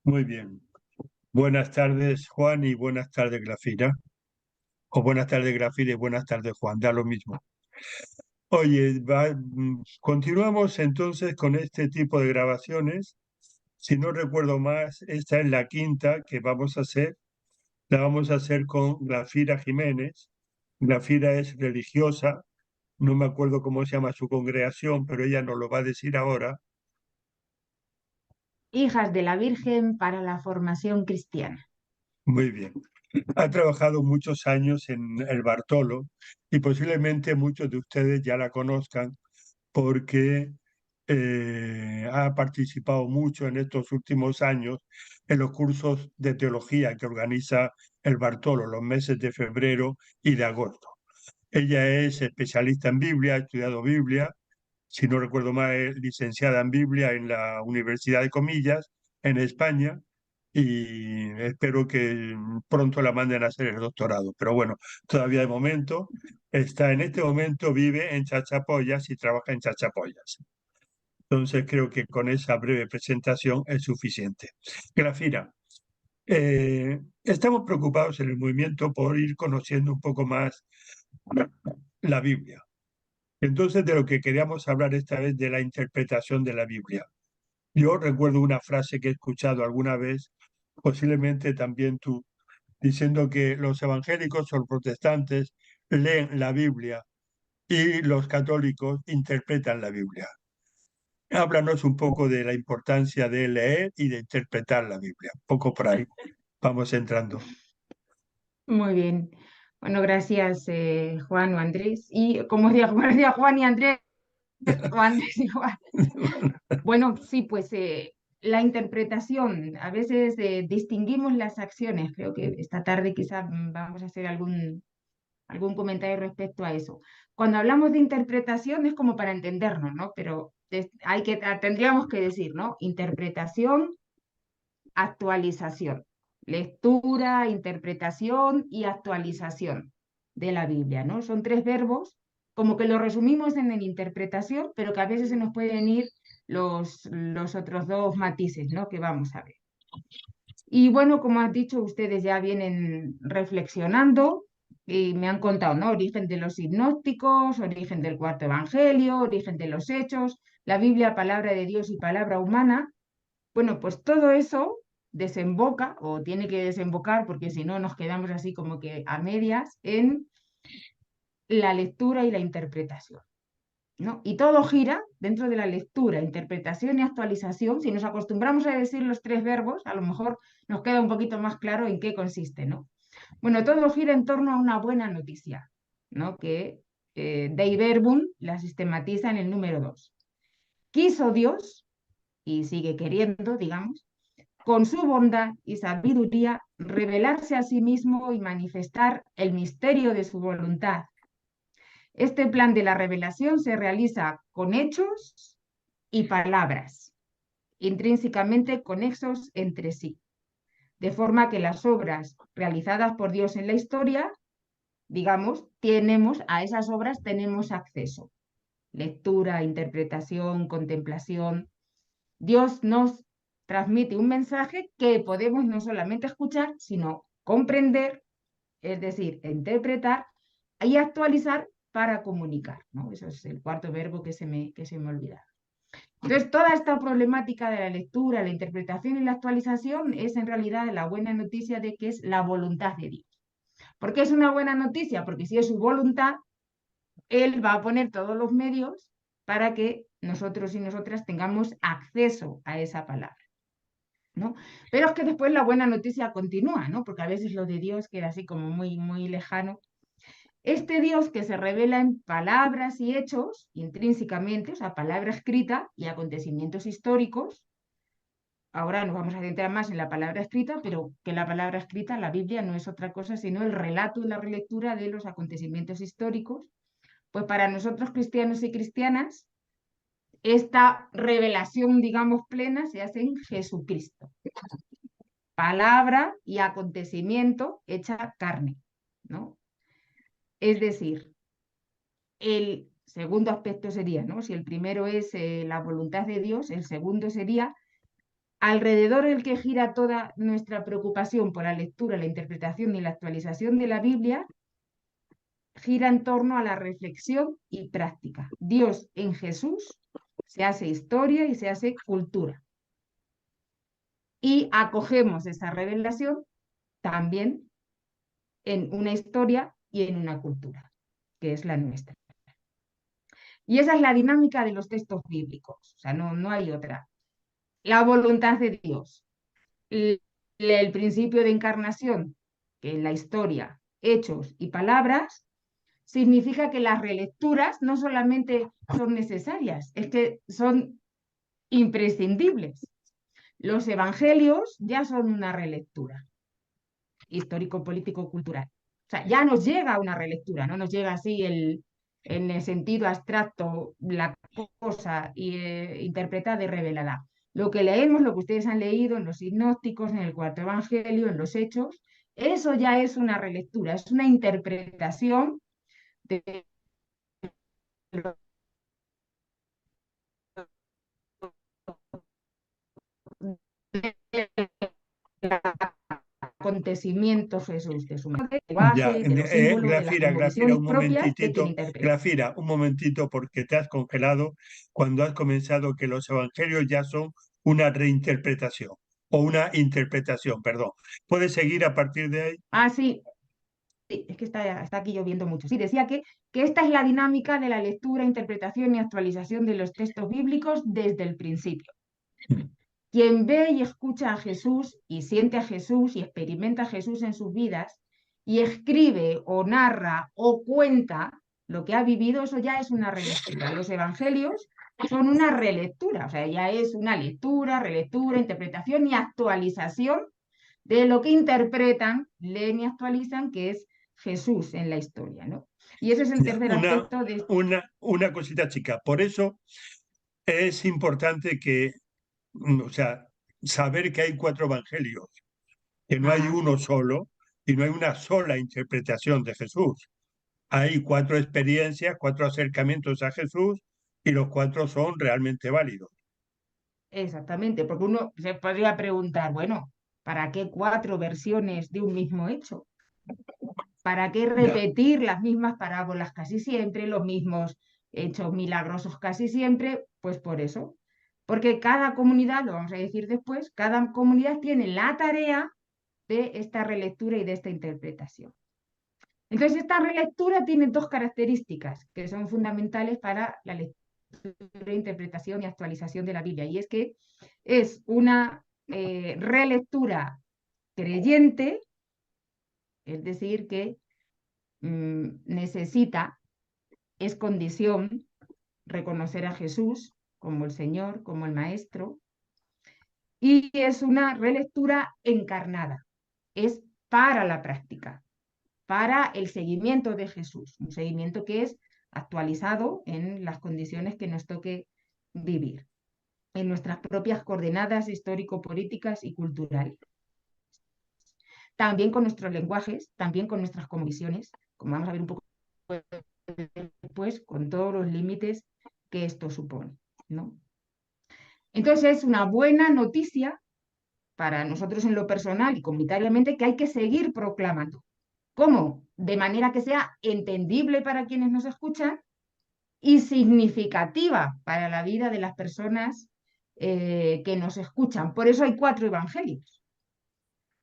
Muy bien. Buenas tardes, Juan, y buenas tardes, Grafira. O buenas tardes, Grafira, y buenas tardes, Juan. Da lo mismo. Oye, continuamos entonces con este tipo de grabaciones. Si no recuerdo más, esta es la quinta que vamos a hacer. La vamos a hacer con Grafira Jiménez. Grafira es religiosa. No me acuerdo cómo se llama su congregación, pero ella nos lo va a decir ahora. Hijas de la Virgen para la formación cristiana. Muy bien. Ha trabajado muchos años en el Bartolo y posiblemente muchos de ustedes ya la conozcan porque ha participado mucho en estos últimos años en los cursos de teología que organiza el Bartolo los meses de febrero y de agosto. Ella es especialista en Biblia, ha estudiado Biblia, si no recuerdo mal, es licenciada en Biblia en la Universidad de Comillas, en España, y espero que pronto la manden a hacer el doctorado. Pero bueno, todavía de momento está en este momento, vive en Chachapoyas y trabaja en Chachapoyas. Entonces creo que con esa breve presentación es suficiente. Grafira, estamos preocupados en el movimiento por ir conociendo un poco más la Biblia. Entonces, de lo que queríamos hablar esta vez de la interpretación de la Biblia. Yo recuerdo una frase que he escuchado alguna vez, posiblemente también tú, diciendo que los evangélicos o los protestantes leen la Biblia y los católicos interpretan la Biblia. Háblanos un poco de la importancia de leer y de interpretar la Biblia. Un poco por ahí vamos entrando. Muy bien. Bueno, gracias Juan o Andrés. Y como decía, como decía Juan y Andrés, o Andrés y Juan. Bueno, sí, pues la interpretación, a veces distinguimos las acciones. Creo que esta tarde quizás vamos a hacer algún comentario respecto a eso. Cuando hablamos de interpretación es como para entendernos, ¿no? Pero tendríamos que decir, ¿no? Interpretación, actualización, lectura, interpretación y actualización de la Biblia, ¿no? Son tres verbos, como que lo resumimos en la interpretación, pero que a veces se nos pueden ir los otros dos matices, ¿no? Que vamos a ver. Y bueno, como has dicho, ustedes ya vienen reflexionando y me han contado, ¿no? Origen de los sinópticos, origen del cuarto evangelio, origen de los hechos, la Biblia, palabra de Dios y palabra humana. Bueno, pues todo eso desemboca o tiene que desembocar, porque si no nos quedamos así como que a medias, en la lectura y la interpretación, ¿no? Y todo gira dentro de la lectura, interpretación y actualización. Si nos acostumbramos a decir los tres verbos, a lo mejor nos queda un poquito más claro en qué consiste, ¿no? Bueno, todo gira en torno a una buena noticia, ¿no? Que Dei Verbum la sistematiza en el número 2. Quiso Dios, y sigue queriendo, digamos, con su bondad y sabiduría, revelarse a sí mismo y manifestar el misterio de su voluntad. Este plan de la revelación se realiza con hechos y palabras, intrínsecamente conexos entre sí, de forma que las obras realizadas por Dios en la historia, digamos, a esas obras tenemos acceso. Lectura, interpretación, contemplación. Dios nos transmite un mensaje que podemos no solamente escuchar, sino comprender, es decir, interpretar y actualizar para comunicar, ¿no? Eso es el cuarto verbo que se me olvida. Entonces, toda esta problemática de la lectura, la interpretación y la actualización es en realidad la buena noticia de que es la voluntad de Dios. ¿Por qué es una buena noticia? Porque si es su voluntad, Él va a poner todos los medios para que nosotros y nosotras tengamos acceso a esa palabra, ¿no? Pero es que después la buena noticia continúa, ¿no? Porque a veces lo de Dios queda así como muy, muy lejano. Este Dios que se revela en palabras y hechos, intrínsecamente, o sea, palabra escrita y acontecimientos históricos. Ahora nos vamos a centrar más en la palabra escrita, pero que la palabra escrita, la Biblia, no es otra cosa sino el relato y la relectura de los acontecimientos históricos. Pues para nosotros cristianos y cristianas, esta revelación, digamos, plena se hace en Jesucristo. Palabra y acontecimiento hecha carne, ¿no? Es decir, el segundo aspecto sería, ¿no? Si el primero es la voluntad de Dios, el segundo sería alrededor del que gira toda nuestra preocupación por la lectura, la interpretación y la actualización de la Biblia, gira en torno a la reflexión y práctica. Dios en Jesús se hace historia y se hace cultura. Y acogemos esa revelación también en una historia y en una cultura, que es la nuestra. Y esa es la dinámica de los textos bíblicos, o sea, no hay otra. La voluntad de Dios, el principio de encarnación, que en la historia, hechos y palabras, significa que las relecturas no solamente son necesarias, es que son imprescindibles. Los evangelios ya son una relectura histórico, político, cultural. O sea, ya nos llega una relectura, no nos llega así en el sentido abstracto la cosa interpretada y revelada. Lo que leemos, lo que ustedes han leído en los sinópticos, en el cuarto evangelio, en los hechos, eso ya es una relectura, es una interpretación de acontecimientos Jesús, de su Ya, lenguaje, de los símbolos, de las Grafira, cosmovisiones propias de quien interpreta. Grafira, un momentito porque te has congelado cuando has comenzado que los evangelios ya son una reinterpretación o una interpretación, perdón. ¿Puedes seguir a partir de ahí? Ah, sí, sí, es que está aquí lloviendo mucho. Sí, decía que esta es la dinámica de la lectura, interpretación y actualización de los textos bíblicos desde el principio. Quien ve y escucha a Jesús y siente a Jesús y experimenta a Jesús en sus vidas y escribe o narra o cuenta lo que ha vivido, eso ya es una relectura. Los evangelios son una relectura, o sea, ya es una lectura, relectura, interpretación y actualización de lo que interpretan, leen y actualizan, que es Jesús en la historia, ¿no? Y ese es el Ya, tercer aspecto de... una cosita chica. Por eso es importante que, o sea, saber que hay cuatro evangelios, que no hay Ah, uno solo y no hay una sola interpretación de Jesús. Hay cuatro experiencias, cuatro acercamientos a Jesús y los cuatro son realmente válidos. exactamente, porque uno se podría preguntar, bueno, ¿para qué cuatro versiones de un mismo hecho? ¿Para qué Ya, repetir las mismas parábolas casi siempre, los mismos hechos milagrosos casi siempre? Pues por eso. Porque cada comunidad, lo vamos a decir después, cada comunidad tiene la tarea de esta relectura y de esta interpretación. Entonces, esta relectura tiene dos características que son fundamentales para la lectura, interpretación y actualización de la Biblia, y es que es una relectura creyente, es decir, que necesita, es condición reconocer a Jesús como el Señor, como el Maestro, y es una relectura encarnada, es para la práctica, para el seguimiento de Jesús, un seguimiento que es actualizado en las condiciones que nos toque vivir, en nuestras propias coordenadas histórico-políticas y culturales. También con nuestros lenguajes, también con nuestras convicciones, como vamos a ver un poco después, con todos los límites que esto supone, ¿no? Entonces es una buena noticia para nosotros en lo personal y comunitariamente que hay que seguir proclamando. ¿Cómo? De manera que sea entendible para quienes nos escuchan y significativa para la vida de las personas que nos escuchan. Por eso hay cuatro evangelios,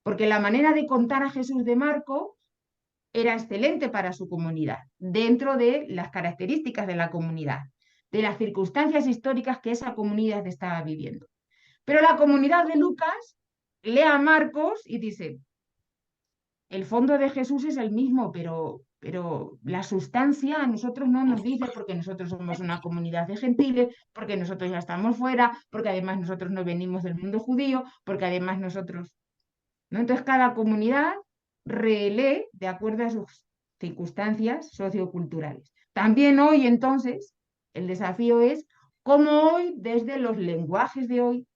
porque la manera de contar a Jesús de Marco era excelente para su comunidad, dentro de las características de la comunidad, de las circunstancias históricas que esa comunidad estaba viviendo. Pero la comunidad de Lucas lee a Marcos y dice, el fondo de Jesús es el mismo, pero la sustancia a nosotros no nos dice porque nosotros somos una comunidad de gentiles, porque nosotros ya estamos fuera, porque además nosotros no venimos del mundo judío, porque además nosotros... ¿no? Entonces cada comunidad relee de acuerdo a sus circunstancias socioculturales. También hoy entonces el desafío es cómo hoy desde los lenguajes de hoy,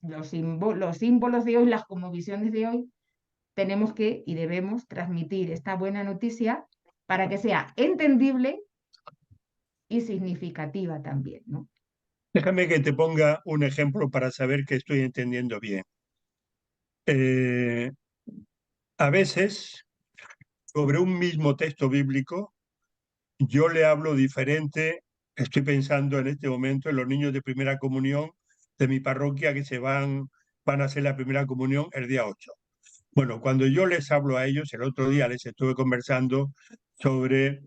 los símbolos de hoy, las cosmovisiones de hoy, tenemos que y debemos transmitir esta buena noticia para que sea entendible y significativa también, ¿no? Déjame que te ponga un ejemplo para saber que estoy entendiendo bien. Eh, a veces, sobre un mismo texto bíblico, yo le hablo diferente. Estoy pensando en este momento en los niños de primera comunión de mi parroquia que van a hacer la primera comunión el día 8. Bueno, cuando yo les hablo a ellos, el otro día les estuve conversando sobre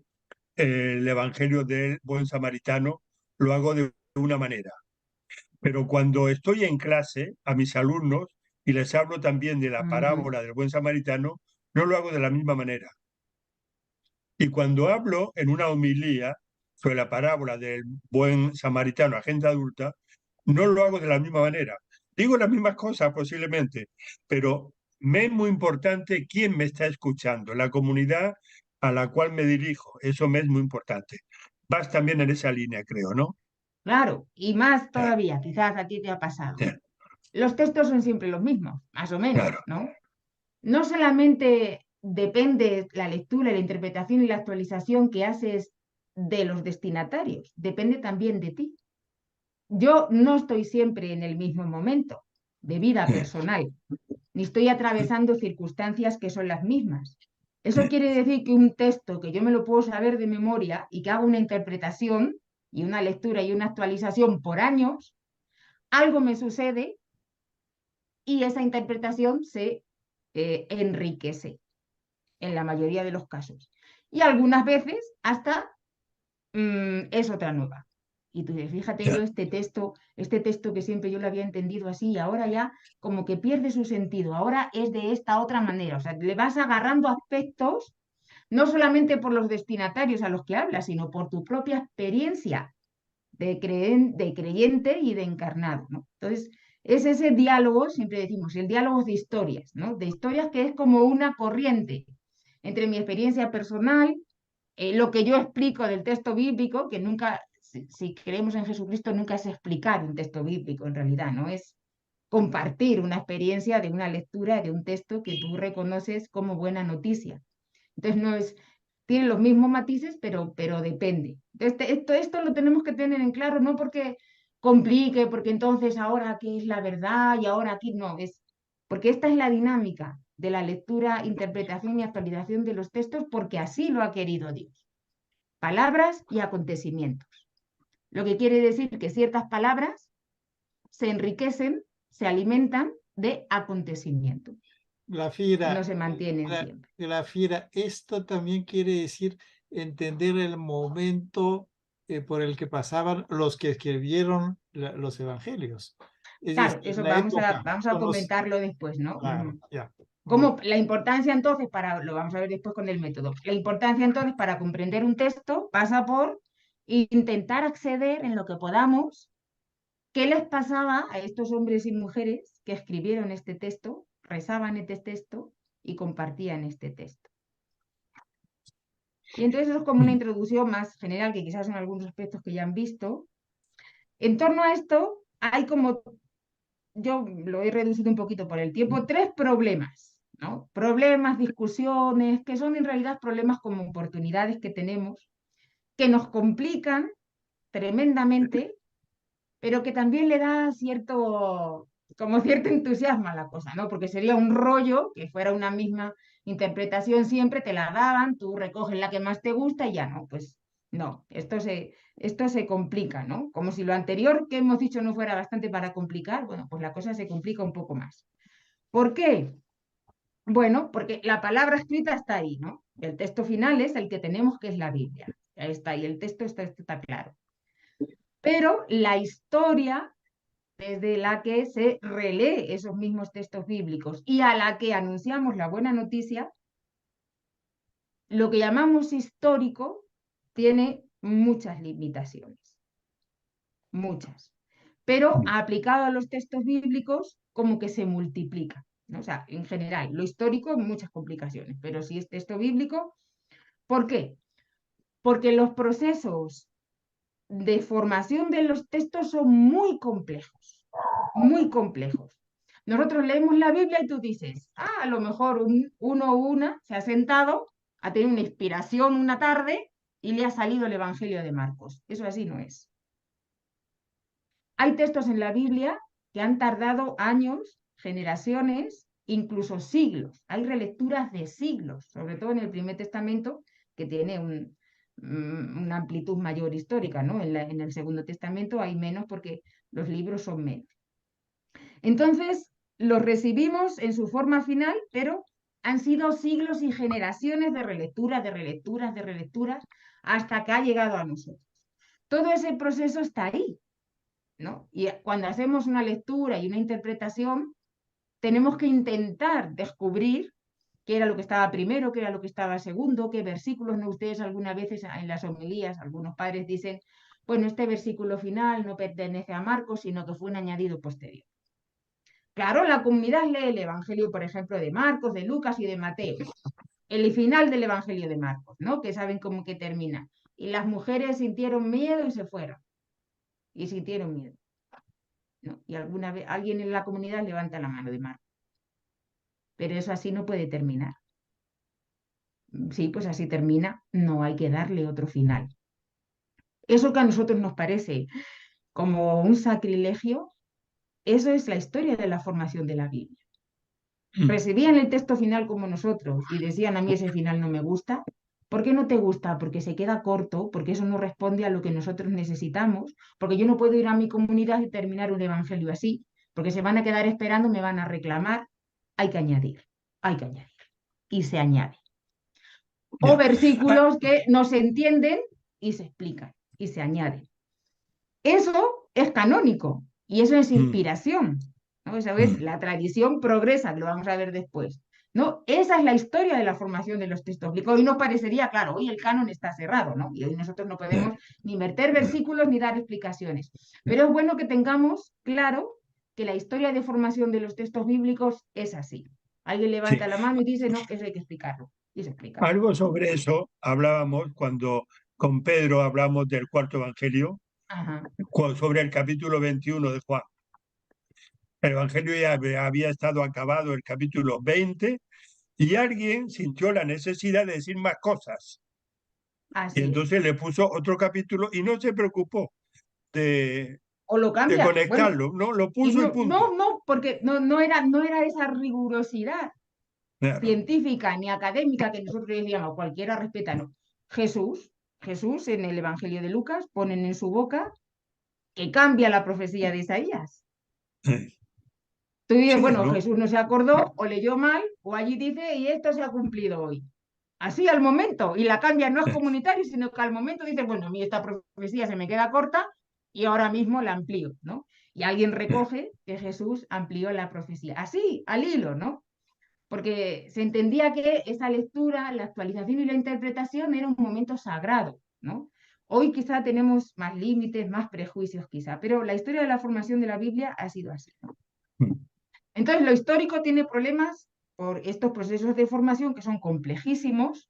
el Evangelio del Buen Samaritano, lo hago de una manera. Pero cuando estoy en clase a mis alumnos y les hablo también de la Ujú. parábola del Buen Samaritano, no lo hago de la misma manera. Y cuando hablo en una homilía sobre la parábola del buen samaritano a gente adulta, no lo hago de la misma manera. Digo las mismas cosas posiblemente, pero me es muy importante quién me está escuchando, la comunidad a la cual me dirijo. Eso me es muy importante. Vas también en esa línea, creo, ¿no? Claro, y más Eh, todavía, quizás a ti te ha pasado. eh, Los textos son siempre los mismos, más o menos, Claro. ¿no? No solamente depende la lectura, la interpretación y la actualización que haces de los destinatarios, depende también de ti. Yo no estoy siempre en el mismo momento de vida Eh, personal, ni estoy atravesando circunstancias que son las mismas. Eso eh, quiere decir que un texto que yo me lo puedo saber de memoria y que hago una interpretación y una lectura y una actualización por años, algo me sucede y esa interpretación se enriquece en la mayoría de los casos. Y algunas veces hasta es otra nueva. Y tú dices, fíjate yo Ya, este texto que siempre yo lo había entendido así, y ahora ya como que pierde su sentido, ahora es de esta otra manera. O sea, le vas agarrando aspectos, no solamente por los destinatarios a los que hablas, sino por tu propia experiencia de creyente y de encarnado, ¿no? Entonces, es ese diálogo, siempre decimos, el diálogo es de historias, ¿no? De historias que es como una corriente entre mi experiencia personal, lo que yo explico del texto bíblico, que nunca, si creemos en Jesucristo, nunca es explicar un texto bíblico en realidad, ¿no? Es compartir una experiencia de una lectura de un texto que tú reconoces como buena noticia. Entonces no es, tiene los mismos matices, pero depende. Entonces, esto lo tenemos que tener en claro, no porque complique, porque entonces ahora aquí es la verdad y ahora aquí no, es porque esta es la dinámica de la lectura, interpretación y actualización de los textos, porque así lo ha querido Dios. Palabras y acontecimientos. Lo que quiere decir que ciertas palabras se enriquecen, se alimentan de acontecimientos, La no fiera, se mantienen siempre. la fiera, esto también quiere decir entender el momento por el que pasaban los que escribieron los evangelios. Es Claro, decir, eso la época, vamos a con los, comentarlo después, ¿no? claro, ya, muy Como la importancia entonces lo vamos a ver después con el método, la importancia entonces para comprender un texto pasa por intentar acceder en lo que podamos, qué les pasaba a estos hombres y mujeres que escribieron este texto, rezaban este texto y compartían este texto. Y entonces eso es como una mm, introducción más general, que quizás son algunos aspectos que ya han visto. En torno a esto hay como yo lo he reducido un poquito por el tiempo, tres problemas, ¿no? Problemas, discusiones, que son en realidad problemas como oportunidades que tenemos, que nos complican tremendamente, pero que también le da como cierto entusiasmo a la cosa, ¿no? Porque sería un rollo que fuera una misma interpretación siempre, te la daban, tú recoges la que más te gusta y ya no, pues no, esto se complica, ¿no? Como si lo anterior que hemos dicho no fuera bastante para complicar, bueno, pues la cosa se complica un poco más. ¿Por qué? Bueno, porque la palabra escrita está ahí, ¿no? El texto final es el que tenemos, que es la Biblia. Ahí está, y el texto está claro. Pero la historia desde la que se relee esos mismos textos bíblicos y a la que anunciamos la buena noticia, lo que llamamos histórico tiene muchas limitaciones, muchas. Pero mm, aplicado a los textos bíblicos, como que se multiplica, ¿no? O sea, en general, lo histórico, muchas complicaciones, pero si es texto bíblico, ¿por qué? Porque los procesos de formación de los textos son muy complejos, muy complejos. Nosotros leemos la Biblia y tú dices, a lo mejor uno o una se ha sentado, ha tenido una inspiración una tarde y le ha salido el Evangelio de Marcos. Eso así no es. Hay textos en la Biblia que han tardado años, generaciones, incluso siglos. Hay relecturas de siglos, sobre todo en el Primer Testamento, que tiene una amplitud mayor histórica, ¿no? En el Segundo Testamento hay menos porque los libros son menos. Entonces, los recibimos en su forma final, pero han sido siglos y generaciones de relecturas, de relecturas, de relecturas, hasta que ha llegado a nosotros. Todo ese proceso está ahí, ¿no? Y cuando hacemos una lectura y una interpretación, tenemos que intentar descubrir qué era lo que estaba primero, qué era lo que estaba segundo, qué versículos, ¿no? Ustedes algunas veces en las homilías, algunos padres dicen, bueno, este versículo final no pertenece a Marcos, sino que fue un añadido posterior. Claro, la comunidad lee el Evangelio, por ejemplo, de Marcos, de Lucas y de Mateo, el final del Evangelio de Marcos, ¿no? Que saben cómo que termina. Y las mujeres sintieron miedo y se fueron. Y sintieron miedo, ¿no? Y alguna vez alguien en la comunidad levanta la mano de Marcos. Pero eso así no puede terminar. Sí, pues así termina, no hay que darle otro final. Eso que a nosotros nos parece como un sacrilegio, eso es la historia de la formación de la Biblia. Recibían el texto final como nosotros y decían, a mí ese final no me gusta. ¿Por qué no te gusta? Porque se queda corto, porque eso no responde a lo que nosotros necesitamos, porque yo no puedo ir a mi comunidad y terminar un evangelio así, porque se van a quedar esperando, me van a reclamar. Hay que añadir, hay que añadir. Y se añade. O Ya. versículos que no se entienden y se explican y se añaden. Eso es canónico y eso es inspiración, ¿no? Esa vez la tradición progresa, que lo vamos a ver después, ¿no? Esa es la historia de la formación de los textos bíblicos. Hoy nos parecería, claro, hoy el canon está cerrado, ¿no? Y hoy nosotros no podemos ni meter versículos ni dar explicaciones. Pero es bueno que tengamos claro que la historia de formación de los textos bíblicos es así. Alguien levanta Sí. la mano y dice, no, eso hay que explicarlo. Y se explica. Algo sobre eso hablábamos cuando con Pedro hablamos del cuarto evangelio, Ajá. sobre el capítulo 21 de Juan. El evangelio ya había estado acabado el capítulo 20 y alguien sintió la necesidad de decir más cosas. Y Así es. entonces le puso otro capítulo y no se preocupó de, O lo de cambia. Bueno, conectarlo, no, lo y puso y punto. porque no era esa rigurosidad Claro. científica ni académica que nosotros decíamos, cualquiera respeta, no. Jesús en el Evangelio de Lucas ponen en su boca que cambia la profecía de Isaías. Tú dices, Sí, bueno, ¿no? Jesús no se acordó o leyó mal o allí dice y esto se ha cumplido hoy. Así al momento, y la cambia no es comunitario, sino que al momento dice, bueno, a mí esta profecía se me queda corta y ahora mismo la amplío, ¿no? Y alguien recoge que Jesús amplió la profecía. Así, al hilo, ¿no? Porque se entendía que esa lectura, la actualización y la interpretación era un momento sagrado, ¿no? Hoy quizá tenemos más límites, más prejuicios quizá, pero la historia de la formación de la Biblia ha sido así, ¿no? Entonces, lo histórico tiene problemas por estos procesos de formación que son complejísimos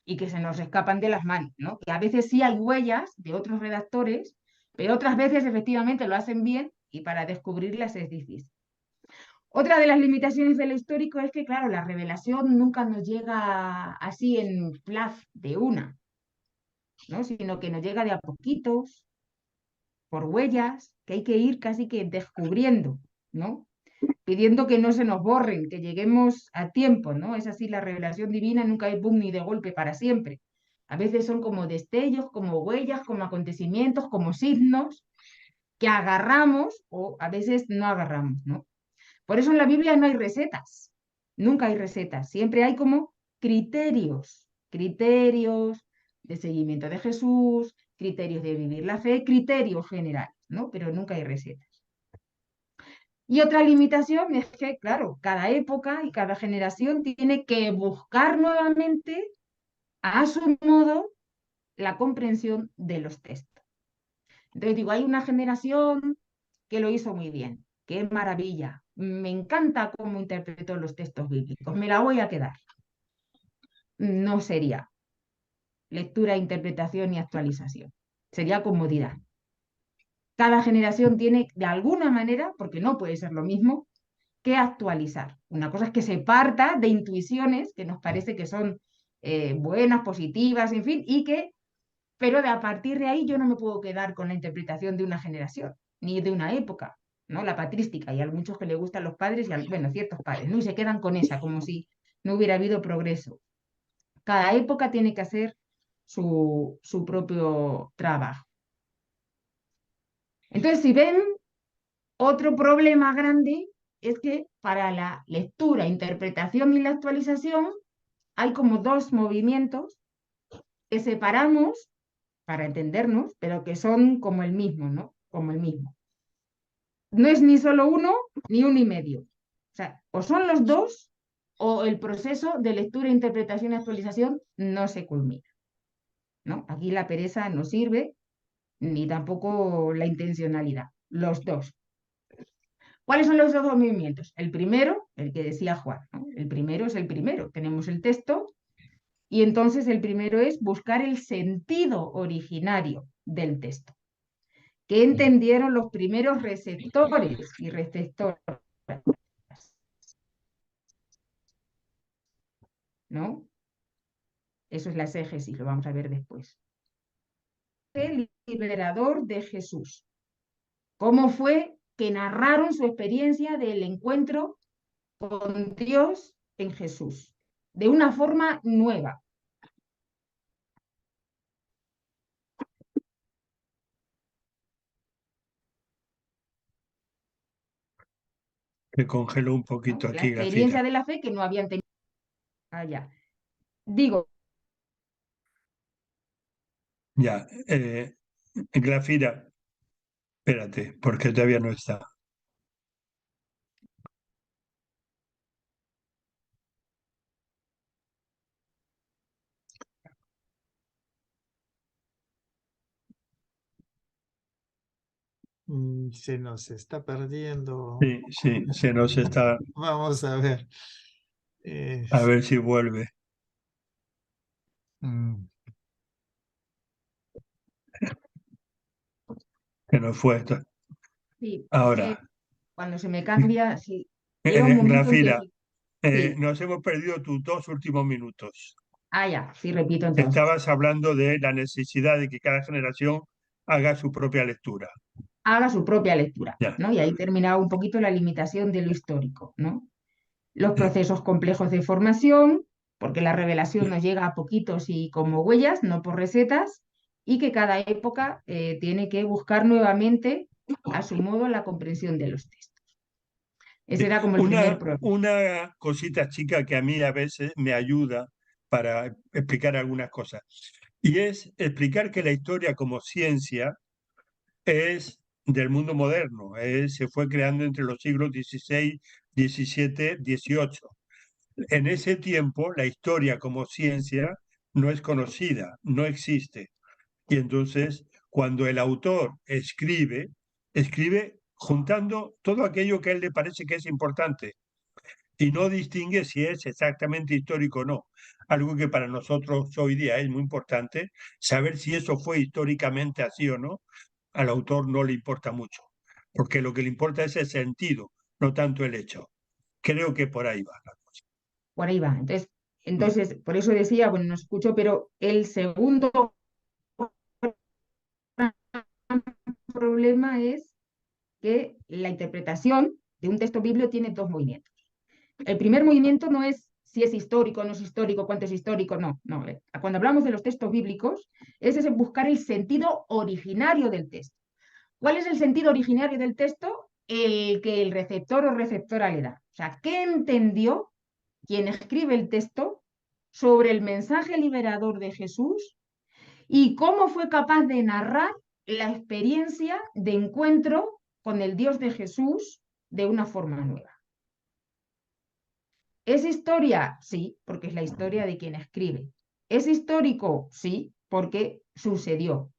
y que se nos escapan de las manos, ¿no? Que a veces sí hay huellas de otros redactores, pero otras veces efectivamente lo hacen bien y para descubrirlas es difícil. Otra de las limitaciones de lo histórico es que, claro, la revelación nunca nos llega así en plaz de una, ¿no? Sino que nos llega de a poquitos, por huellas, que hay que ir casi que descubriendo, ¿no? Pidiendo que no se nos borren, que lleguemos a tiempo, ¿no? Es así, la revelación divina nunca hay boom ni de golpe para siempre. A veces son como destellos, como huellas, como acontecimientos, como signos que agarramos o a veces no agarramos, ¿no? Por eso en la Biblia no hay recetas, nunca hay recetas, siempre hay como criterios de seguimiento de Jesús, criterios de vivir la fe, criterios generales, ¿no? Pero nunca hay recetas. Y otra limitación es que, claro, cada época y cada generación tiene que buscar nuevamente a su modo la comprensión de los textos. Entonces digo, hay una generación que lo hizo muy bien, qué maravilla, me encanta cómo interpretó los textos bíblicos, me la voy a quedar. No sería lectura, interpretación y actualización, sería comodidad. Cada generación tiene de alguna manera, porque no puede ser lo mismo, que actualizar. Una cosa es que se parta de intuiciones que nos parece que son buenas, positivas, en fin, pero a partir de ahí yo no me puedo quedar con la interpretación de una generación. ni de una época, ¿no? La patrística, y a muchos que les gustan los padres, y bueno, ciertos padres, ¿no? Y se quedan con esa, como si no hubiera habido progreso. Cada época tiene que hacer su propio trabajo. Entonces, si ven, otro problema grande es que para la lectura, interpretación y la actualización hay como dos movimientos que separamos para entendernos, pero que son como el mismo, ¿no? Como el mismo. No es ni solo uno ni uno y medio. O sea, o son los dos o el proceso de lectura, interpretación y actualización no se culmina, ¿no? Aquí la pereza no sirve ni tampoco la intencionalidad, los dos. ¿Cuáles son los dos movimientos? El primero, el que decía Juan, ¿no? El primero es el primero. Tenemos el texto y entonces el primero es buscar el sentido originario del texto. ¿Qué entendieron los primeros receptores y receptoras? ¿No? Eso es la exégesis, lo vamos a ver después. El liberador de Jesús. ¿Cómo fue que narraron su experiencia del encuentro con Dios en Jesús? De una forma nueva. Que congeló un poquito ¿No? La aquí, Glafira. experiencia de la fe que no habían tenido allá. Digo, Ya, Glafira, espérate, porque todavía no está. Se nos está perdiendo. Sí, sí, se nos está. Vamos a ver. A ver si vuelve. Mm, Que no fue. sí, es que Ahora, cuando se me cambia, sí, llega un momento en que Glafira, sí, sí. nos hemos perdido tus 2 últimos minutos. Ah, ya, sí, repito entonces. Estabas hablando de la necesidad de que cada generación haga su propia lectura. Haga su propia lectura, Ya. ¿no? Y ahí terminaba un poquito la limitación de lo histórico, ¿no? Los procesos complejos de formación, porque la revelación nos llega a poquitos y como huellas, no por recetas, y que cada época tiene que buscar nuevamente a su modo la comprensión de los textos. Ese era como el primer problema. Una cosita chica que a mí a veces me ayuda para explicar algunas cosas, y es explicar que la historia como ciencia es del mundo moderno, se fue creando entre los siglos XVI, XVII, XVIII. En ese tiempo la historia como ciencia no es conocida, no existe. Y entonces, cuando el autor escribe, escribe juntando todo aquello que a él le parece que es importante y no distingue si es exactamente histórico o no. Algo que para nosotros hoy día es muy importante, saber si eso fue históricamente así o no, al autor no le importa mucho, porque lo que le importa es el sentido, no tanto el hecho. Creo que por ahí va la cosa. Por ahí va. Entonces, por eso decía, bueno, no escucho, pero el segundo problema es que la interpretación de un texto bíblico tiene dos movimientos. El primer movimiento no es si es histórico, no es histórico, cuánto es histórico, no, no. Cuando hablamos de los textos bíblicos, es buscar el sentido originario del texto. ¿Cuál es el sentido originario del texto? El que el receptor o receptora le da. O sea, ¿qué entendió quien escribe el texto sobre el mensaje liberador de Jesús y cómo fue capaz de narrar la experiencia de encuentro con el Dios de Jesús de una forma nueva? ¿Es historia? Sí, porque es la historia de quien escribe. ¿Es histórico? Sí, porque sucedió.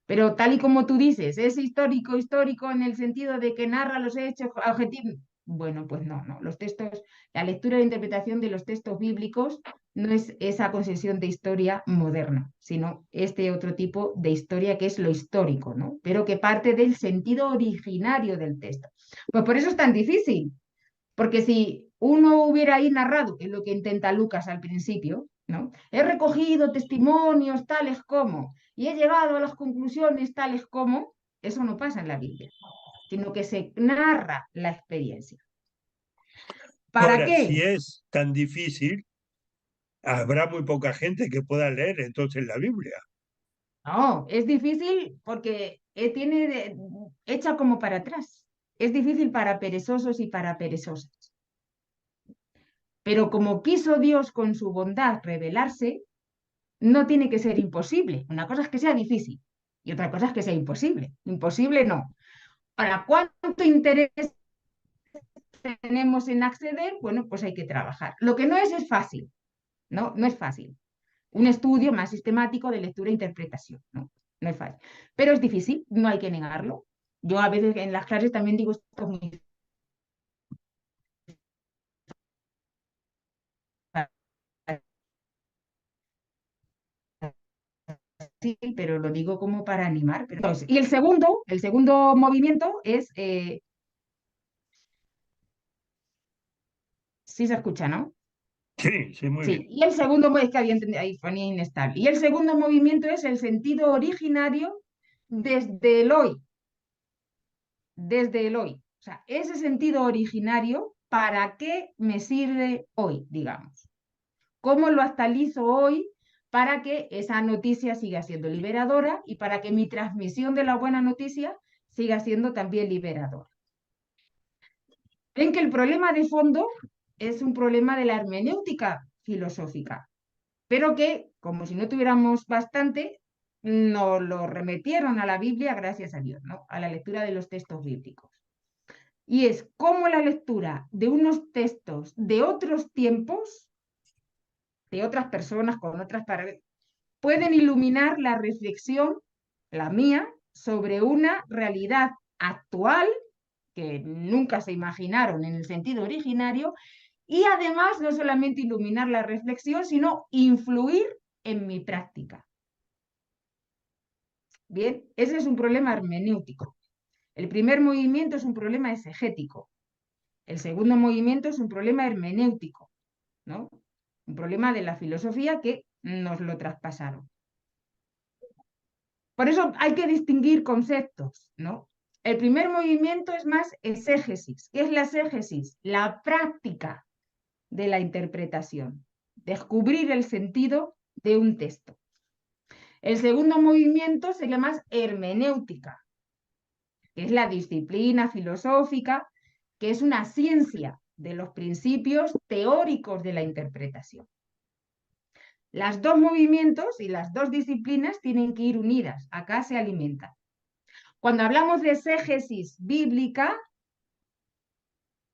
Pero tal y como tú dices, ¿es histórico, histórico en el sentido de que narra los hechos objetivos? Bueno, pues no, no. Los textos, la lectura e interpretación de los textos bíblicos no es esa concesión de historia moderna, sino este otro tipo de historia que es lo histórico, ¿no? Pero que parte del sentido originario del texto. Pues por eso es tan difícil, porque si uno hubiera ahí narrado, que es lo que intenta Lucas al principio, ¿no? He recogido testimonios tales como, y he llegado a las conclusiones tales como, Eso no pasa en la Biblia, sino que se narra la experiencia. ¿Para Ahora, qué? si es tan difícil, habrá muy poca gente que pueda leer entonces la Biblia. No, es difícil porque hecha como para atrás. Es difícil para perezosos y para perezosas. Pero como quiso Dios con su bondad revelarse, no tiene que ser imposible. Una cosa es que sea difícil y otra cosa es que sea imposible. Imposible no. Ahora, ¿cuánto interés tenemos en acceder? Bueno, pues hay que trabajar. Lo que no es fácil, ¿no? No es fácil. Un estudio más sistemático de lectura e interpretación, ¿no? No es fácil. Pero es difícil, no hay que negarlo. Yo a veces en las clases también digo esto es muy fácil, pero lo digo como para animar. Entonces, y el segundo movimiento es, sí se escucha, ¿no? Sí, sí, muy bien. Sí, y el segundo, es que había entendido, ahí ponía inestable. Y el segundo movimiento es el sentido originario desde el hoy, desde el hoy. O sea, ese sentido originario, ¿para qué me sirve hoy, digamos? ¿Cómo lo actualizo hoy para que esa noticia siga siendo liberadora y para que mi transmisión de la buena noticia siga siendo también liberadora? Ven que el problema de fondo es un problema de la hermenéutica filosófica, pero que, como si no tuviéramos bastante, nos lo remetieron a la Biblia, gracias a Dios, ¿no? A la lectura de los textos bíblicos. Y es cómo la lectura de unos textos de otros tiempos, de otras personas con otras palabras, pueden iluminar la reflexión, la mía, sobre una realidad actual que nunca se imaginaron en el sentido originario y además no solamente iluminar la reflexión, sino influir en mi práctica. Bien, ese es un problema hermenéutico. El primer movimiento es un problema exegético. El segundo movimiento es un problema hermenéutico, ¿no? Un problema de la filosofía que nos lo traspasaron. Por eso hay que distinguir conceptos, ¿no? El primer movimiento es más exégesis. ¿Qué es la exégesis? La práctica de la interpretación, descubrir el sentido de un texto. El segundo movimiento sería más hermenéutica, que es la disciplina filosófica, que es una ciencia de los principios teóricos de la interpretación. Los dos movimientos y las dos disciplinas tienen que ir unidas, acá se alimentan. Cuando hablamos de exégesis bíblica,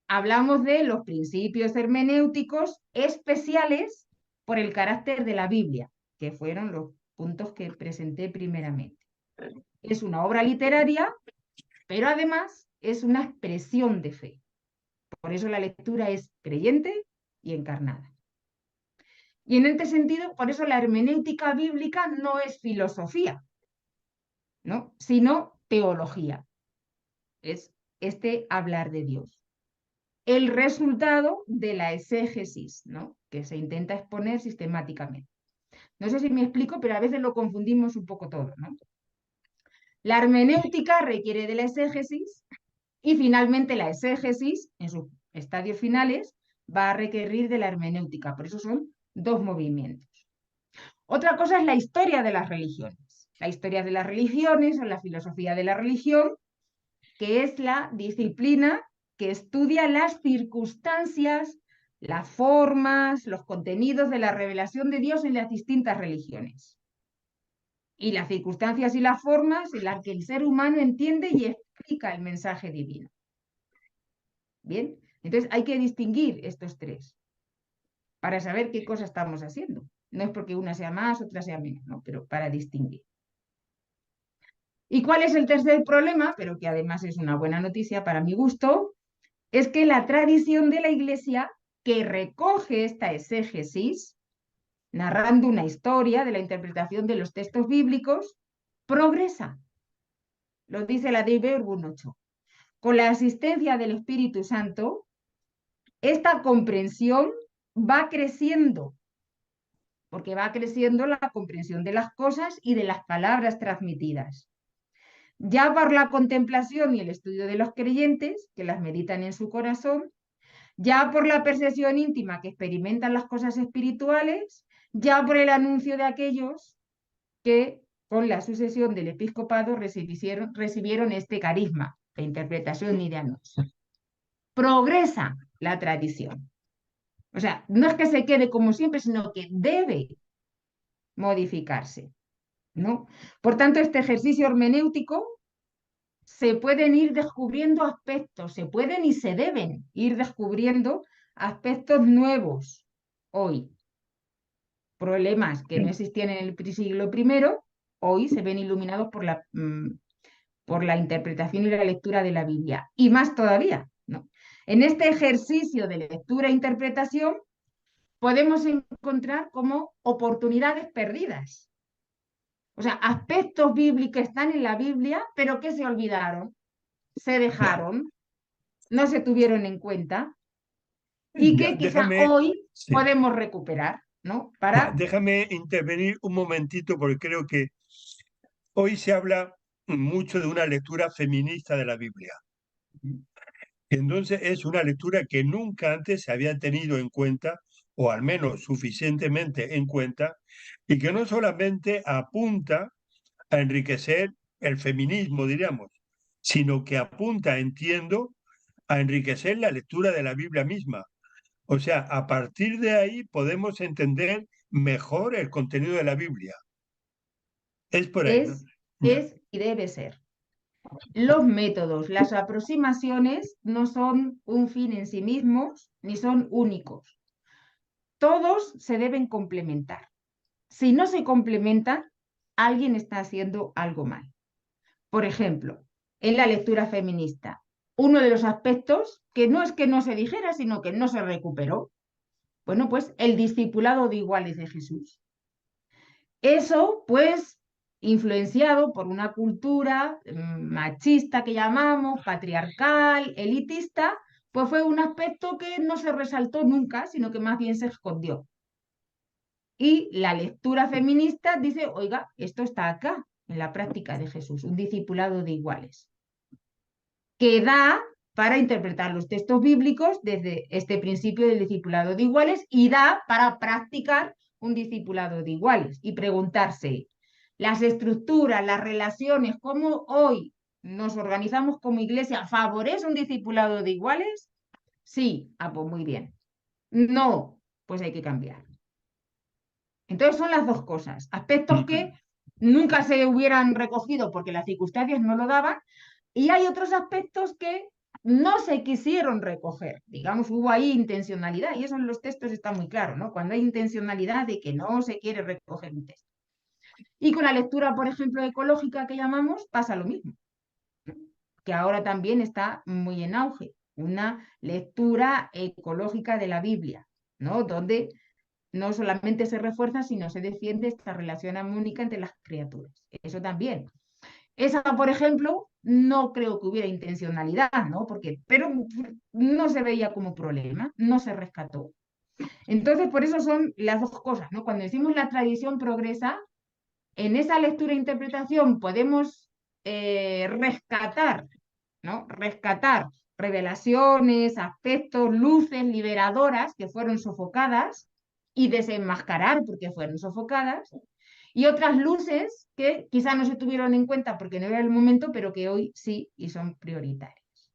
hablamos de los principios hermenéuticos especiales por el carácter de la Biblia, que fueron los puntos que presenté primeramente. Es una obra literaria, pero además es una expresión de fe. Por eso la lectura es creyente y encarnada. Y en este sentido, por eso la hermenéutica bíblica no es filosofía, ¿no? Sino teología. Es hablar de Dios. El resultado de la exégesis, ¿no? Que se intenta exponer sistemáticamente. No sé si me explico, pero a veces lo confundimos un poco todo, ¿no? La hermenéutica requiere de la exégesis y finalmente la exégesis, en sus estadios finales, va a requerir de la hermenéutica. Por eso son dos movimientos. Otra cosa es la historia de las religiones. La historia de las religiones o la filosofía de la religión, que es la disciplina que estudia las circunstancias, las formas, los contenidos de la revelación de Dios en las distintas religiones. Y las circunstancias y las formas en las que el ser humano entiende y explica el mensaje divino. Bien, entonces hay que distinguir estos tres para saber qué cosa estamos haciendo. No es porque una sea más, otra sea menos, no, pero para distinguir. ¿Y cuál es el tercer problema? Pero que además es una buena noticia para mi gusto, es que la tradición de la Iglesia que recoge esta exégesis, narrando una historia de la interpretación de los textos bíblicos, progresa. Lo dice la Dei Verbum 8. Con la asistencia del Espíritu Santo, esta comprensión va creciendo, porque va creciendo la comprensión de las cosas y de las palabras transmitidas. ya por la contemplación y el estudio de los creyentes, que las meditan en su corazón, ya por la percepción íntima que experimentan las cosas espirituales, ya por el anuncio de aquellos que con la sucesión del episcopado recibieron este carisma de interpretación y de anuncio. Progresa la tradición. O sea, no es que se quede como siempre, sino que debe modificarse, ¿no? Por tanto, este ejercicio hermenéutico se pueden ir descubriendo aspectos, se pueden y se deben ir descubriendo aspectos nuevos hoy. Problemas que no existían en el siglo I, hoy se ven iluminados por la interpretación y la lectura de la Biblia. Y más todavía, ¿no? En este ejercicio de lectura e interpretación podemos encontrar como oportunidades perdidas. O sea, aspectos bíblicos están en la Biblia, pero que se olvidaron, se dejaron, no se tuvieron en cuenta y Ya, que quizá hoy podemos recuperar, ¿no? Déjame intervenir un momentito porque creo que hoy se habla mucho de una lectura feminista de la Biblia. Entonces es una lectura que nunca antes se había tenido en cuenta, o al menos suficientemente en cuenta, y que no solamente apunta a enriquecer el feminismo, diríamos, sino que apunta, entiendo, a enriquecer la lectura de la Biblia misma. O sea, a partir de ahí podemos entender mejor el contenido de la Biblia. Es por ahí, ¿no? Es y debe ser. Los métodos, las aproximaciones no son un fin en sí mismos ni son únicos. Todos se deben complementar. Si no se complementan, alguien está haciendo algo mal. Por ejemplo, en la lectura feminista, uno de los aspectos que no es que no se dijera, sino que no se recuperó, bueno, pues el discipulado de iguales de Jesús. Eso, pues, influenciado por una cultura machista que llamamos, patriarcal, elitista, pues fue un aspecto que no se resaltó nunca, sino que más bien se escondió. Y la lectura feminista dice, oiga, esto está acá, en la práctica de Jesús, un discipulado de iguales, que da para interpretar los textos bíblicos desde este principio del discipulado de iguales y da para practicar un discipulado de iguales y preguntarse las estructuras, las relaciones, cómo hoy nos organizamos como iglesia, ¿favorece un discipulado de iguales? Sí, pues muy bien. No, pues hay que cambiar. Entonces son las dos cosas, aspectos que nunca se hubieran recogido porque las circunstancias no lo daban, y hay otros aspectos que no se quisieron recoger. Digamos, hubo ahí intencionalidad, y eso en los textos está muy claro, ¿no? Cuando hay intencionalidad de que no se quiere recoger un texto. Y con la lectura, por ejemplo, ecológica que llamamos, pasa lo mismo, ¿no? Que ahora también está muy en auge, una lectura ecológica de la Biblia, ¿no? Donde no solamente se refuerza, sino se defiende esta relación armónica entre las criaturas. Eso también. Esa, por ejemplo, no creo que hubiera intencionalidad, ¿no? Pero no se veía como problema, no se rescató. Entonces, por eso son las dos cosas, ¿no? Cuando decimos la tradición progresa, en esa lectura e interpretación podemos rescatar, ¿no? Rescatar revelaciones, aspectos, luces liberadoras que fueron sofocadas y desenmascarar porque fueron sofocadas, y otras luces que quizá no se tuvieron en cuenta porque no era el momento, pero que hoy sí y son prioritarias.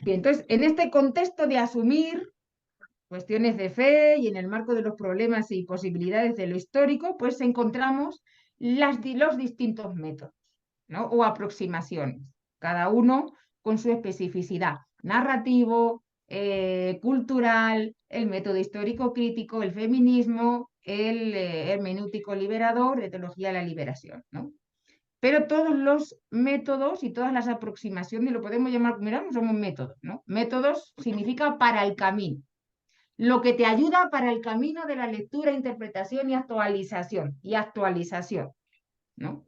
Bien, entonces, en este contexto de asumir cuestiones de fe y en el marco de los problemas y posibilidades de lo histórico, pues encontramos los distintos métodos, ¿no? O aproximaciones, cada uno con su especificidad, narrativo, cultural, el método histórico crítico, el feminismo, el hermenéutico liberador, de teología de la liberación, ¿no? Pero todos los métodos y todas las aproximaciones, lo podemos llamar, miramos, somos métodos, ¿no? Métodos significa para el camino, lo que te ayuda para el camino de la lectura, interpretación y actualización, ¿no?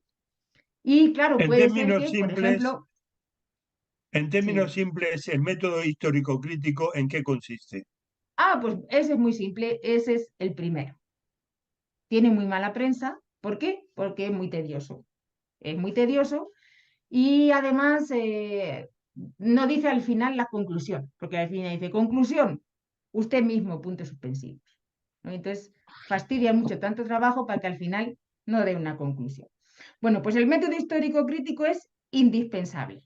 Y claro, En puede ser términos que, por simples, ejemplo, en sí. términos simples, el método histórico crítico, ¿en qué consiste? Pues ese es muy simple, ese es el primero. Tiene muy mala prensa, ¿por qué? Porque es muy tedioso. es muy tedioso y además no dice al final la conclusión, porque al final dice conclusión, usted mismo, puntos suspensivos, ¿no? Entonces fastidia mucho tanto trabajo para que al final no dé una conclusión. Bueno, pues el método histórico crítico es indispensable,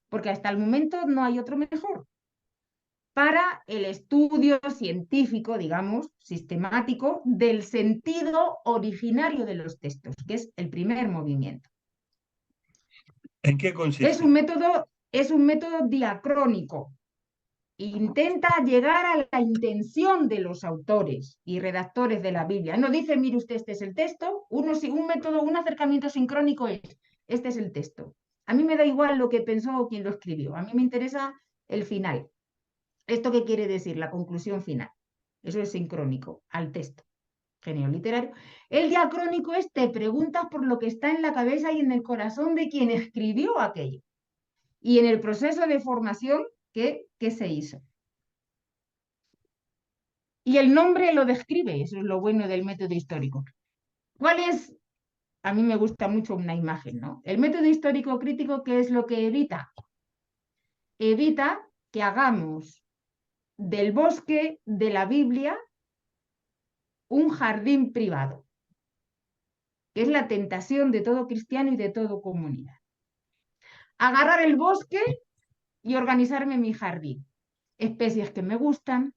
porque hasta el momento no hay otro mejor para el estudio científico, digamos, sistemático del sentido originario de los textos, que es el primer movimiento. ¿En qué consiste? Es un método diacrónico. Intenta llegar a la intención de los autores y redactores de la Biblia. No dice, mire usted, este es el texto. Un método, un acercamiento sincrónico es, este es el texto. A mí me da igual lo que pensó quien lo escribió. A mí me interesa el final. ¿Esto qué quiere decir? La conclusión final. Eso es sincrónico al texto. Genio literario. El diacrónico es te preguntas por lo que está en la cabeza y en el corazón de quien escribió aquello. Y en el proceso de formación, ¿qué se hizo? Y el nombre lo describe, eso es lo bueno del método histórico. ¿Cuál es? A mí me gusta mucho una imagen, ¿no? El método histórico crítico, ¿qué es lo que evita? Evita que hagamos del bosque de la Biblia un jardín privado, que es la tentación de todo cristiano y de todo comunidad. Agarrar el bosque y organizarme mi jardín. Especies que me gustan,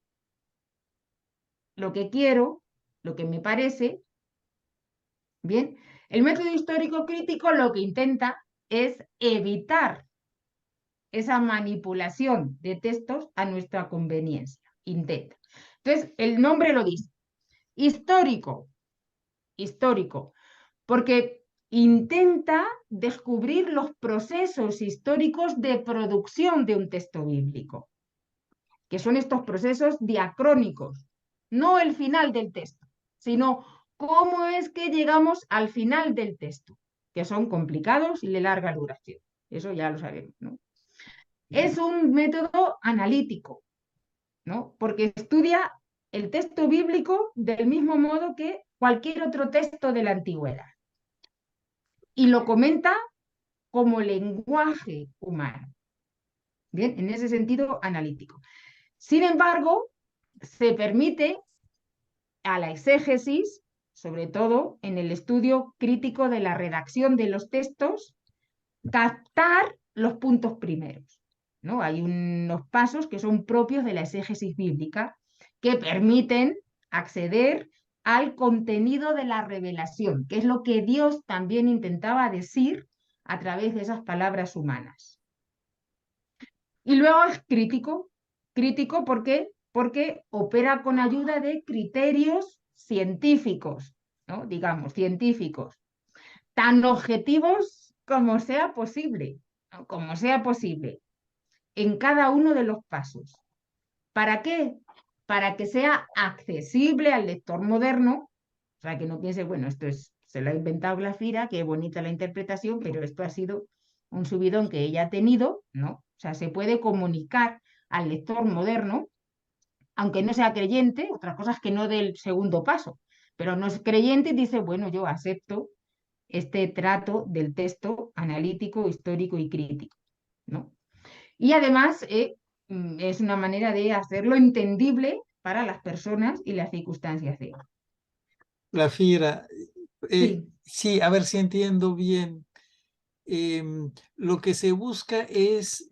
lo que quiero, lo que me parece. Bien, el método histórico crítico lo que intenta es evitar esa manipulación de textos a nuestra conveniencia. Intenta. Entonces, el nombre lo dice. Histórico, histórico, porque intenta descubrir los procesos históricos de producción de un texto bíblico, que son estos procesos diacrónicos, no el final del texto, sino cómo es que llegamos al final del texto, que son complicados y de larga duración. Eso ya lo sabemos, ¿no? Es un método analítico, ¿no? Porque estudia el texto bíblico del mismo modo que cualquier otro texto de la antigüedad y lo comenta como lenguaje humano. Bien, en ese sentido analítico. Sin embargo, se permite a la exégesis, sobre todo en el estudio crítico de la redacción de los textos, captar los puntos primeros, ¿no? Hay unos pasos que son propios de la exégesis bíblica que permiten acceder al contenido de la revelación, que es lo que Dios también intentaba decir a través de esas palabras humanas. Y luego es crítico, crítico ¿por qué? Porque opera con ayuda de criterios científicos, ¿no? Digamos, científicos, tan objetivos como sea posible, ¿no? Como sea posible, en cada uno de los pasos. ¿Para qué? Para que sea accesible al lector moderno, o sea, que no piense, bueno, esto es, se lo ha inventado Glafira, qué bonita la interpretación, pero esto ha sido un subidón que ella ha tenido, ¿no? O sea, se puede comunicar al lector moderno, aunque no sea creyente, otra cosa es que no dé el segundo paso, pero no es creyente y dice, bueno, yo acepto este trato del texto analítico, histórico y crítico, ¿no? Y además es una manera de hacerlo entendible para las personas y las circunstancias de hoy. Glafira, Sí, sí, a ver si entiendo bien. Lo que se busca es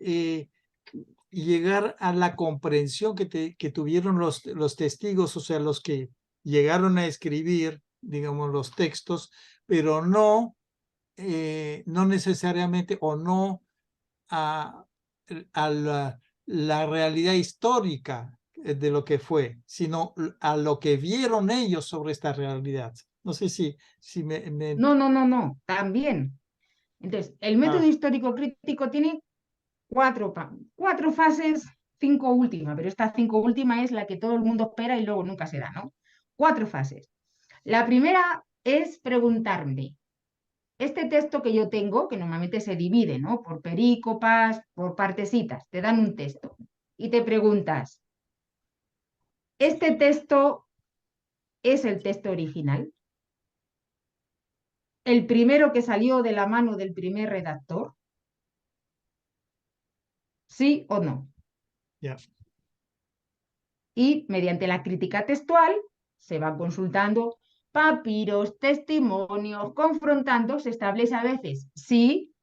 llegar a la comprensión que tuvieron los testigos, o sea, los que llegaron a escribir, digamos, los textos, pero no, no necesariamente o no a, a la realidad histórica de lo que fue, sino a lo que vieron ellos sobre esta realidad. No sé si no, también. Entonces, el método Ah, histórico crítico tiene cuatro fases, cinco últimas, pero esta cinco última es la que todo el mundo espera y luego nunca se da, ¿no? Cuatro fases. La primera es preguntarme, este texto que yo tengo, que normalmente se divide, ¿no? Por perícopas, por partecitas, te dan un texto y te preguntas, ¿este texto es el texto original? el primero que salió de la mano del primer redactor? ¿Sí o no? Ya. Y mediante la crítica textual se van consultando papiros, testimonios, confrontando, se establece a veces sí,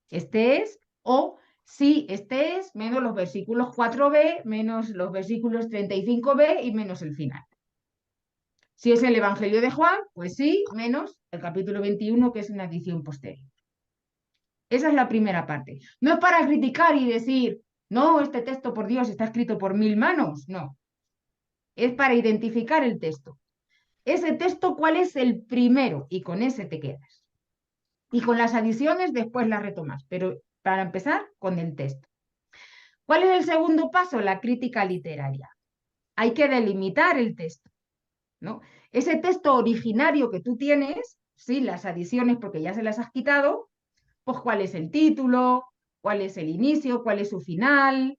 este es, o sí, este es, menos los versículos 4b, menos los versículos 35b y menos el final. Si es el Evangelio de Juan, pues sí, menos el capítulo 21, que es una edición posterior. Esa es la primera parte. No es para criticar y decir, no, este texto, por Dios, está escrito por 1000 manos. No, es para identificar el texto. Ese texto, ¿cuál es el primero? Y con ese te quedas. Y con las adiciones después las retomas, pero para empezar, con el texto. ¿Cuál es el segundo paso? La crítica literaria. Hay que delimitar el texto, ¿no? Ese texto originario que tú tienes, sin las adiciones porque ya se las has quitado, pues cuál es el título, cuál es el inicio, cuál es su final,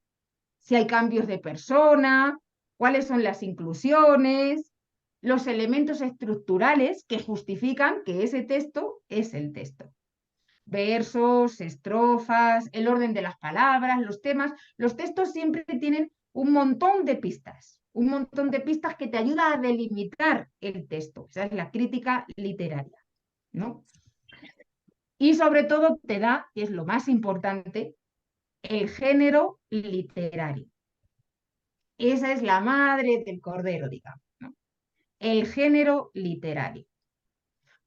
si hay cambios de persona, cuáles son las inclusiones, los elementos estructurales que justifican que ese texto es el texto. Versos, estrofas, el orden de las palabras, los temas. Los textos siempre tienen un montón de pistas que te ayuda a delimitar el texto. Esa es la crítica literaria, ¿no? Y sobre todo te da, y es lo más importante, el género literario. Esa es la madre del cordero, digamos, ¿no? El género literario.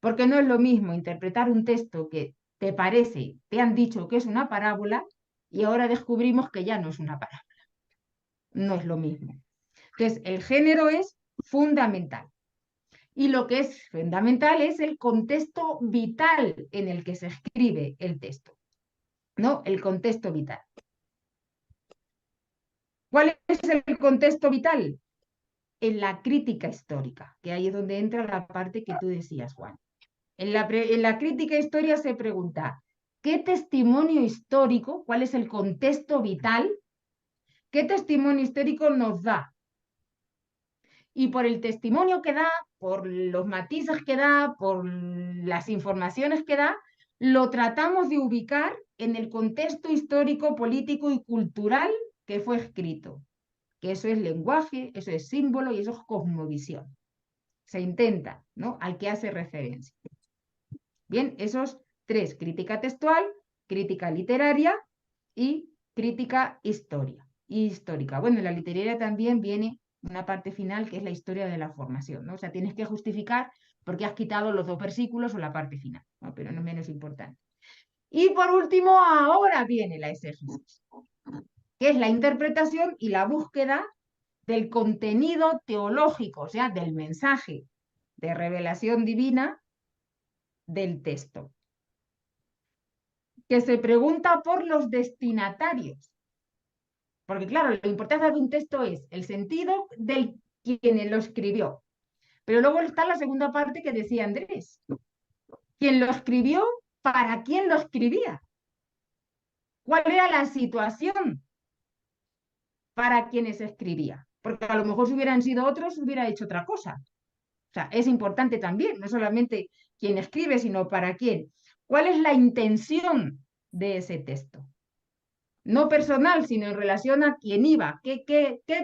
Porque no es lo mismo interpretar un texto que te parece, te han dicho que es una parábola y ahora descubrimos que ya no es una parábola. No es lo mismo. Entonces, el género es fundamental. Y lo que es fundamental es el contexto vital en el que se escribe el texto, ¿no? El contexto vital. ¿Cuál es el contexto vital? En la crítica histórica, que ahí es donde entra la parte que tú decías, Juan. En la crítica histórica se pregunta, ¿qué testimonio histórico, cuál es el contexto vital? ¿Qué testimonio histórico nos da? Y por el testimonio que da, por los matices que da, por las informaciones que da, lo tratamos de ubicar en el contexto histórico, político y cultural que fue escrito. Que eso es lenguaje, eso es símbolo y eso es cosmovisión. Se intenta, ¿no? Al que hace referencia. Bien, esos tres, crítica textual, crítica literaria y crítica histórica. Bueno, en la literaria también viene una parte final que es la historia de la formación, ¿no? O sea, tienes que justificar por qué has quitado los 2 versículos o la parte final, ¿no? Pero no es menos importante. Y por último, ahora viene la exégesis, que es la interpretación y la búsqueda del contenido teológico, o sea, del mensaje de revelación divina del texto, que se pregunta por los destinatarios. Porque claro, lo importante de un texto es el sentido del quien lo escribió. Pero luego está la segunda parte que decía Andrés. ¿Quién lo escribió? ¿Para quién lo escribía? ¿Cuál era la situación para quienes escribía? Porque a lo mejor si hubieran sido otros, hubiera hecho otra cosa. O sea, es importante también, no solamente quién escribe, sino para quién. ¿Cuál es la intención de ese texto? No personal, sino en relación a quién iba. ¿Qué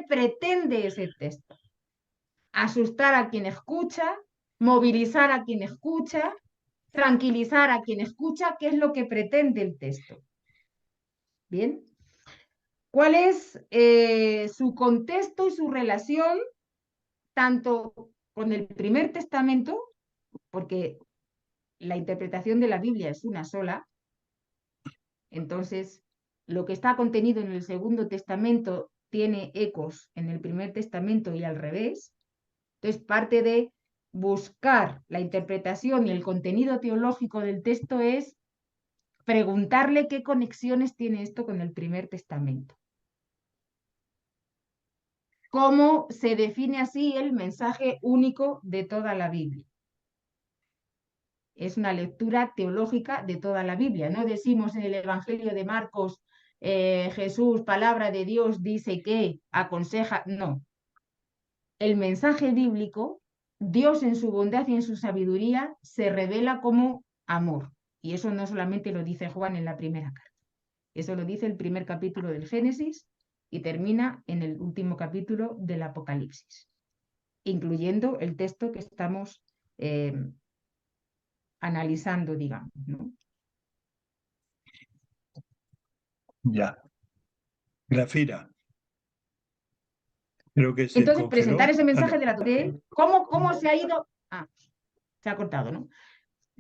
pretende ese texto? Asustar a quien escucha, movilizar a quien escucha, tranquilizar a quien escucha, ¿qué es lo que pretende el texto? Bien. ¿Cuál es su contexto y su relación tanto con el Primer Testamento, porque la interpretación de la Biblia es una sola, entonces lo que está contenido en el Segundo Testamento tiene ecos en el Primer Testamento y al revés? Entonces, parte de buscar la interpretación y el contenido teológico del texto es preguntarle qué conexiones tiene esto con el Primer Testamento. ¿Cómo se define así el mensaje único de toda la Biblia? Es una lectura teológica de toda la Biblia. No decimos en el Evangelio de Marcos, Jesús, palabra de Dios, dice que, aconseja. No. El mensaje bíblico, Dios en su bondad y en su sabiduría, se revela como amor. Y eso no solamente lo dice Juan en la primera carta, eso lo dice el primer capítulo del Génesis y termina en el último capítulo del Apocalipsis, incluyendo el texto que estamos analizando, digamos, ¿no? Ya. Glafira, creo que se Entonces, congeló. presentar ese mensaje no. de la cómo se ha ido. Se ha cortado, ¿no?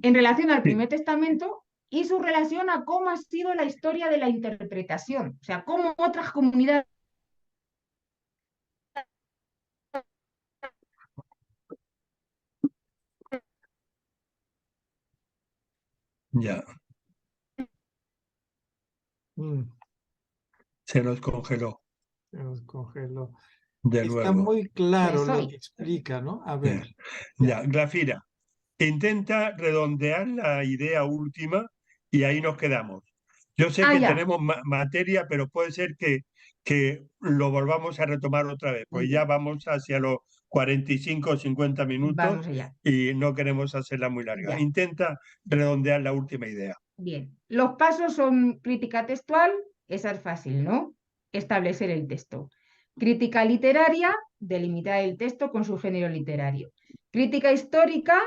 En relación al Primer Testamento y su relación a cómo ha sido la historia de la interpretación. O sea, cómo otras comunidades. Ya. Se nos congeló Se nos congeló. de Está nuevo. muy claro Pues lo hoy. que explica, ¿no? A ver. Ya, Glafira, intenta redondear la idea última y ahí nos quedamos. Yo sé que Ya. tenemos materia, pero puede ser que lo volvamos a retomar otra vez, pues ya vamos hacia los 45 o 50 minutos Vamos allá. y no queremos hacerla muy larga. Ya. Intenta redondear la última idea. Bien. Los pasos son crítica textual, esa es fácil, ¿no? Establecer el texto. Crítica literaria, delimitar el texto con su género literario. Crítica histórica,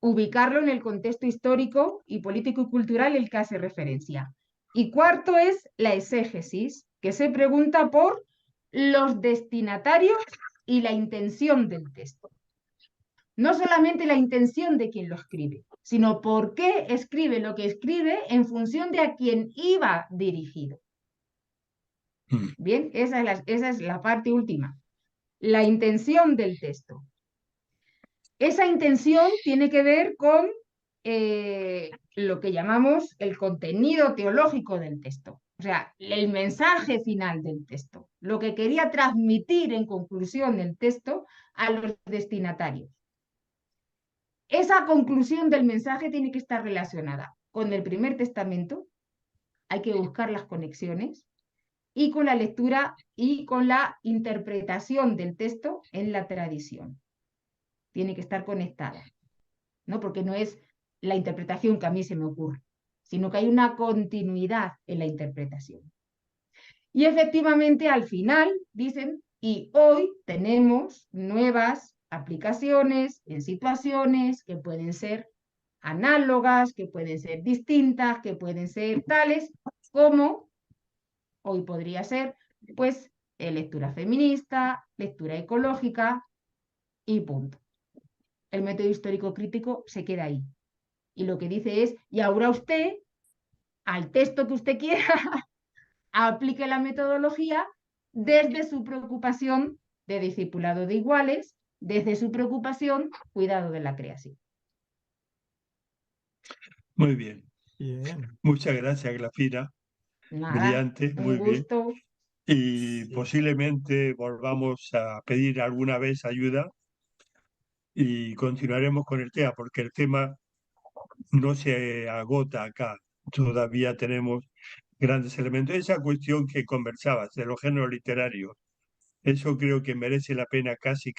ubicarlo en el contexto histórico y político y cultural al que hace referencia. Y cuarto es la exégesis, que se pregunta por los destinatarios y la intención del texto. No solamente la intención de quien lo escribe, sino por qué escribe lo que escribe en función de a quien iba dirigido. Bien, esa es la parte última. La intención del texto. Esa intención tiene que ver con lo que llamamos el contenido teológico del texto, o sea, el mensaje final del texto, lo que quería transmitir en conclusión el texto a los destinatarios. Esa conclusión del mensaje tiene que estar relacionada con el Primer Testamento, hay que buscar las conexiones, y con la lectura y con la interpretación del texto en la tradición. Tiene que estar conectada, ¿no? Porque no es la interpretación que a mí se me ocurre, sino que hay una continuidad en la interpretación. Y efectivamente al final dicen, y hoy tenemos nuevas aplicaciones en situaciones que pueden ser análogas, que pueden ser distintas, que pueden ser tales, como hoy podría ser, pues, lectura feminista, lectura ecológica y punto. El método histórico crítico se queda ahí. Y lo que dice es, y ahora usted, al texto que usted quiera, aplique la metodología desde su preocupación de discipulado de iguales, desde su preocupación, cuidado de la creación. Muy bien. Bien. Muchas gracias, Glafira. Nada, Brillante, muy gusto. bien. Y posiblemente volvamos a pedir alguna vez ayuda y continuaremos con el tema, porque el tema no se agota acá. Todavía tenemos grandes elementos. Esa cuestión que conversabas de los géneros literarios, eso creo que merece la pena casi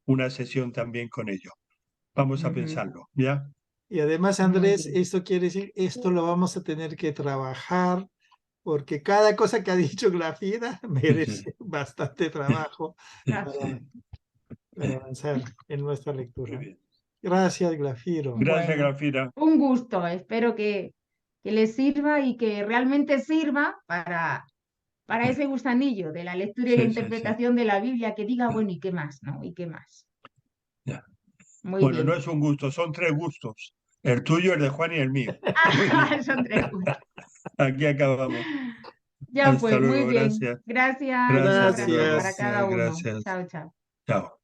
una sesión también con ello. Vamos a pensarlo, ¿ya? Y además, Andrés, esto quiere decir, esto lo vamos a tener que trabajar, porque cada cosa que ha dicho Glafira merece bastante trabajo para avanzar en nuestra lectura. Gracias, Glafiro. Gracias, Glafira. Un gusto, espero que les sirva y que realmente sirva para ese gusanillo de la lectura y la interpretación de la Biblia, que diga, bueno, ¿y qué más? ¿No? ¿Y qué más? Ya. Muy bueno, bien. no es un gusto, son 3 gustos. El tuyo, el de Juan y el mío. Son 3 gustos. Aquí acabamos. Ya Hasta pues, luego, muy bien. gracias. Gracias. Gracias, Un abrazo para cada uno. gracias. Chao, chao. Chao.